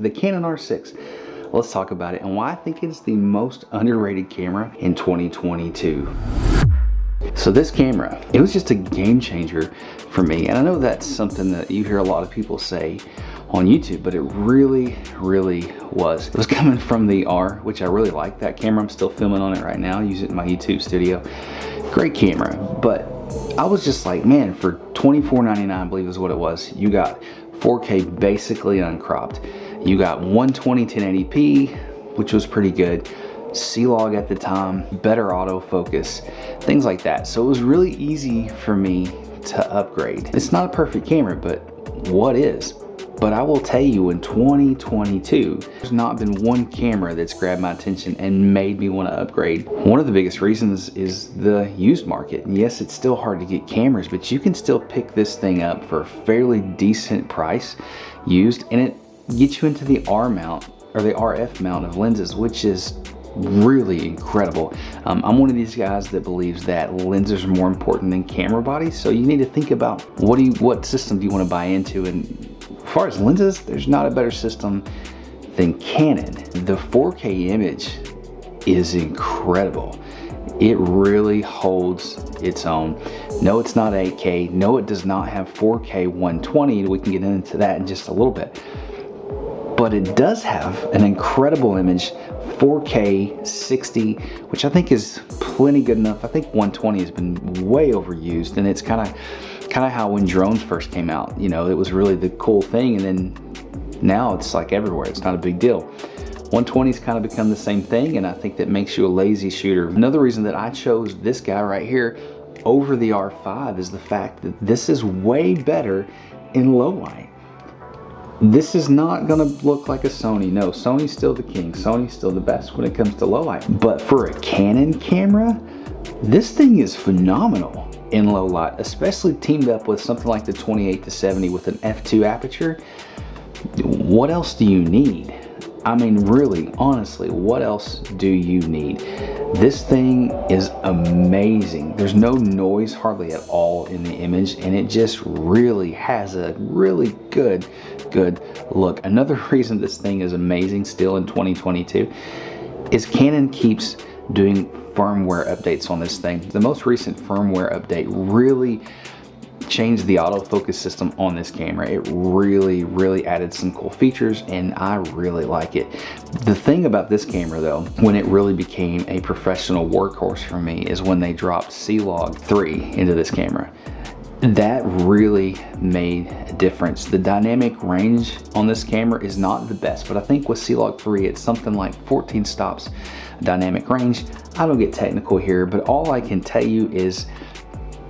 the Canon R6. Let's talk about it and why I think it's the most underrated camera in 2022. So this camera, it was just a game changer for me. And I know that's something that you hear a lot of people say on YouTube, but it really was. It was coming from the R, which I really like that camera. I'm still filming on it right now, use it in my YouTube studio. Great camera, but I was just like, man, for $24.99, I believe is what it was, you got 4K basically uncropped. You got 120 1080p, which was pretty good. C-Log at the time, better autofocus, things like that. So it was really easy for me to upgrade. It's not a perfect camera, but what is? But I will tell you, in 2022, there's not been one camera that's grabbed my attention and made me want to upgrade. One of the biggest reasons is the used market. And yes, it's still hard to get cameras, but you can still pick this thing up for a fairly decent price used, and it gets you into the R mount or the RF mount of lenses, which is really incredible. I'm one of these guys that believes that lenses are more important than camera bodies, so you need to think about what system do you want to buy into. And as far as lenses, there's not a better system than Canon. The 4K image is incredible. It really holds its own. No, it's not 8K. No, it does not have 4K 120. We can get into that in just a little bit. But it does have an incredible image, 4K 60, which I think is plenty good enough. I think 120 has been way overused, and it's kind of how when drones first came out, you know, it was really the cool thing, and then now it's like everywhere. It's not a big deal. 120's kind of become the same thing, and I think that makes you a lazy shooter. Another reason that I chose this guy right here over the R5 is the fact that this is way better in low light. This is not gonna look like a Sony. No, Sony's still the king. Sony's still the best when it comes to low light. But for a Canon camera, this thing is phenomenal in low light, especially teamed up with something like the 28-70 with an f2 aperture. What else do you need? I mean, really, honestly, what else do you need? This thing is amazing. There's no noise hardly at all in the image, and it just really has a really good look. Another reason this thing is amazing still in 2022 is Canon keeps doing firmware updates on this thing. The most recent firmware update really changed the autofocus system on this camera. It really added some cool features, and I really like it. The thing about this camera though, when it really became a professional workhorse for me, is when they dropped C-Log 3 into this camera. That really made a difference. The dynamic range on this camera is not the best, but I think with C-Log 3 it's something like 14 stops dynamic range. I don't get technical here, but all I can tell you is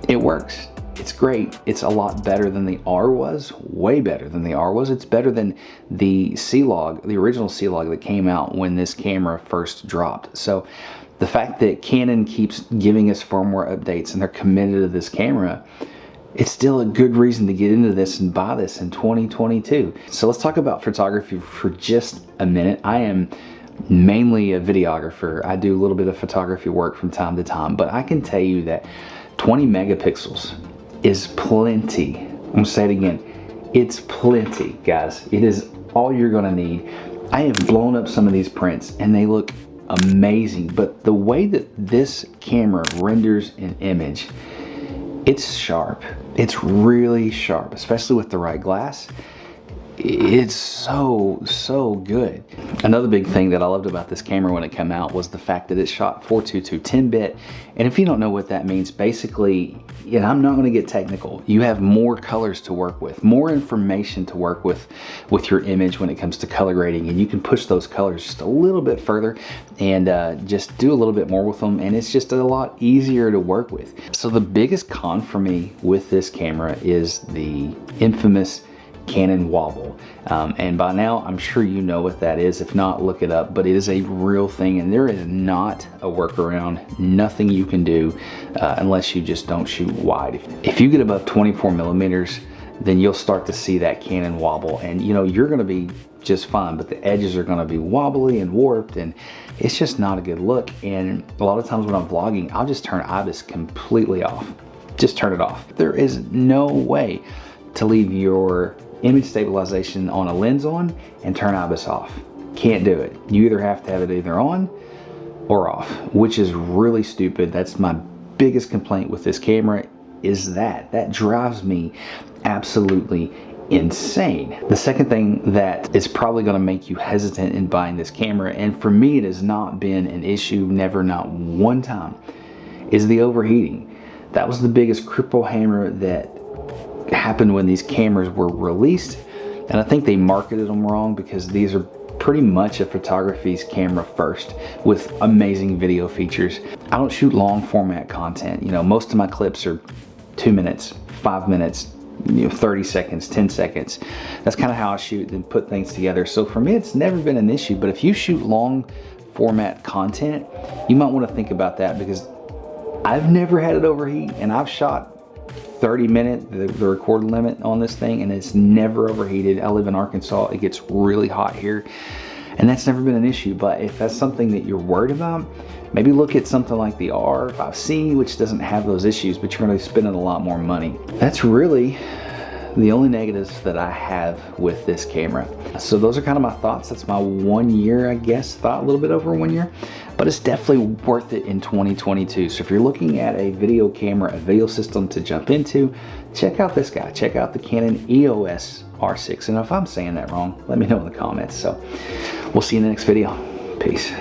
it works. It's great. It's a lot better than the R was, way better than the R was. It's better than the C-Log, the original C-Log that came out when this camera first dropped. So the fact that Canon keeps giving us firmware updates and they're committed to this camera, it's still a good reason to get into this and buy this in 2022. So let's talk about photography for just a minute. I am mainly a videographer. I do a little bit of photography work from time to time, but I can tell you that 20 megapixels is plenty. I'm gonna say it again. It's plenty, guys. It is all you're gonna need. I have blown up some of these prints and they look amazing, but the way that this camera renders an image, it's sharp. It's really sharp, especially with the right glass. It's so good. Another big thing that I loved about this camera when it came out was the fact that it shot 422 10-bit. And if you don't know what that means, basically, and I'm not going to get technical, you have more colors to work with, more information to work with your image when it comes to color grading, and you can push those colors just a little bit further and just do a little bit more with them, and it's just a lot easier to work with. So the biggest con for me with this camera is the infamous Canon wobble, and by now I'm sure you know what that is. If not, look it up, but it is a real thing, and there is not a workaround, nothing you can do unless you just don't shoot wide. If you get above 24 millimeters, then you'll start to see that Canon wobble, and you know, you're going to be just fine, but the edges are going to be wobbly and warped, and it's just not a good look. And a lot of times when I'm vlogging, I'll just turn IBIS completely off. Just turn it off. There is no way to leave your image stabilization on a lens on and turn IBIS off. Can't do it. You either have to have it either on or off, which is really stupid. That's my biggest complaint with this camera, is that drives me absolutely insane. The second thing that is probably going to make you hesitant in buying this camera, and for me it has not been an issue, never, not one time, is the overheating. That was the biggest cripple hammer that happened when these cameras were released, and I think they marketed them wrong, because these are pretty much a photography's camera first with amazing video features. I don't shoot long format content. You know, most of my clips are 2 minutes, 5 minutes, 30 seconds, 10 seconds. That's kind of how I shoot and put things together. So for me, it's never been an issue. But if you shoot long format content, you might want to think about that, because I've never had it overheat, and I've shot 30 minute, the record limit on this thing, and it's never overheated. I live in Arkansas. It gets really hot here, and that's never been an issue. But if that's something that you're worried about, maybe look at something like the R5C, which doesn't have those issues, but you're going to be spending a lot more money. That's really the only negatives that I have with this camera. So those are kind of my thoughts. That's my 1 year, I guess, thought, a little bit over 1 year, but it's definitely worth it in 2022. So if you're looking at a video camera, a video system to jump into, check out this guy. Check out the Canon EoS R6. And if I'm saying that wrong, let me know in the comments. So we'll see you in the next video. Peace.